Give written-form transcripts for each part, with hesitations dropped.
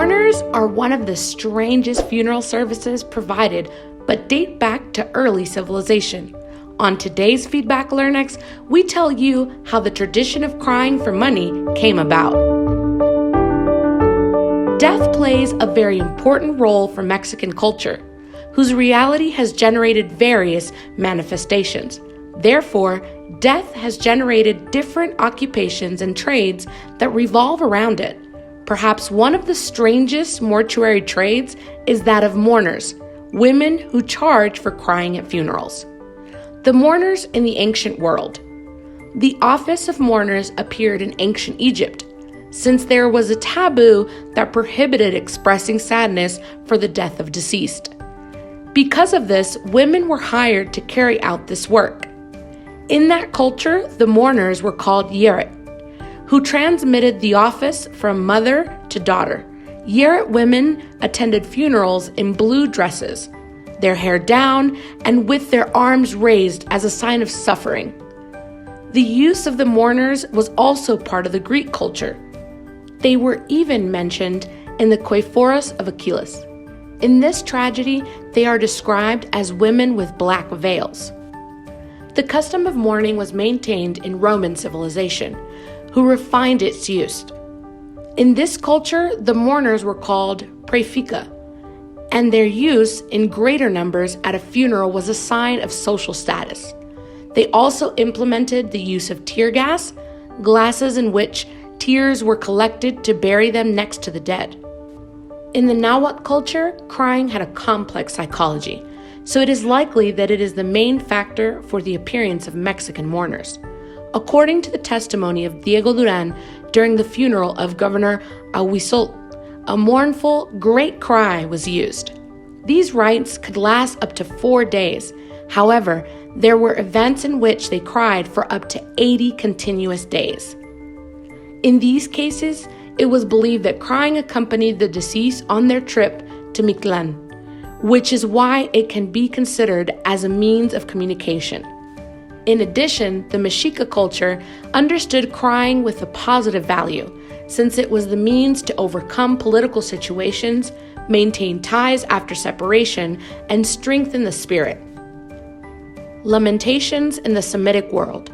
Mourners are one of the strangest funeral services provided, but date back to early civilization. On today's Feedback Learnex, we tell you how the tradition of crying for money came about. Death plays a very important role for Mexican culture, whose reality has generated various manifestations. Therefore, death has generated different occupations and trades that revolve around it. Perhaps one of the strangest mortuary trades is that of mourners, women who charge for crying at funerals. The mourners in the ancient world. The office of mourners appeared in ancient Egypt, since there was a taboo that prohibited expressing sadness for the death of deceased. Because of this, women were hired to carry out this work. In that culture, the mourners were called llorar, who transmitted the office from mother to daughter. Llorar women attended funerals in blue dresses, their hair down and with their arms raised as a sign of suffering. The use of the mourners was also part of the Greek culture. They were even mentioned in the Quizás of Achilles. In this tragedy, they are described as women with black veils. The custom of mourning was maintained in Roman civilization, who refined its use. In this culture, the mourners were called praefica, and their use in greater numbers at a funeral was a sign of social status. They also implemented the use of tear gas, glasses in which tears were collected to bury them next to the dead. In the Nahuatl culture, crying had a complex psychology, so it is likely that it is the main factor for the appearance of Mexican mourners. According to the testimony of Diego Duran during the funeral of Governor Aguizotl, a mournful, great cry was used. These rites could last up to 4 days. However, there were events in which they cried for up to 80 continuous days. In these cases, it was believed that crying accompanied the deceased on their trip to Mictlán, which is why it can be considered as a means of communication. In addition, the Mexica culture understood crying with a positive value, since it was the means to overcome political situations, maintain ties after separation, and strengthen the spirit. Lamentations in the Semitic world.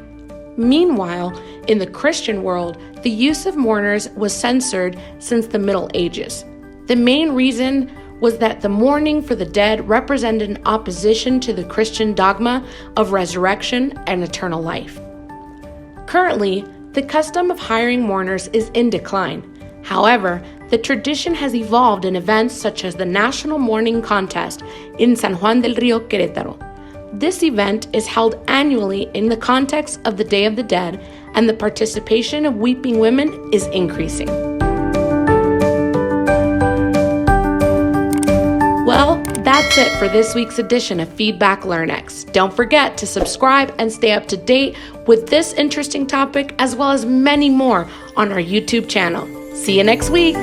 Meanwhile, in the Christian world, the use of mourners was censored since the Middle Ages. The main reason was that the mourning for the dead represented an opposition to the Christian dogma of resurrection and eternal life. Currently, the custom of hiring mourners is in decline. However, the tradition has evolved in events such as the National Mourning Contest in San Juan del Rio, Querétaro. This event is held annually in the context of the Day of the Dead, and the participation of weeping women is increasing. Well, that's it for this week's edition of Feedback Learnex. Don't forget to subscribe and stay up to date with this interesting topic as well as many more on our YouTube channel. See you next week.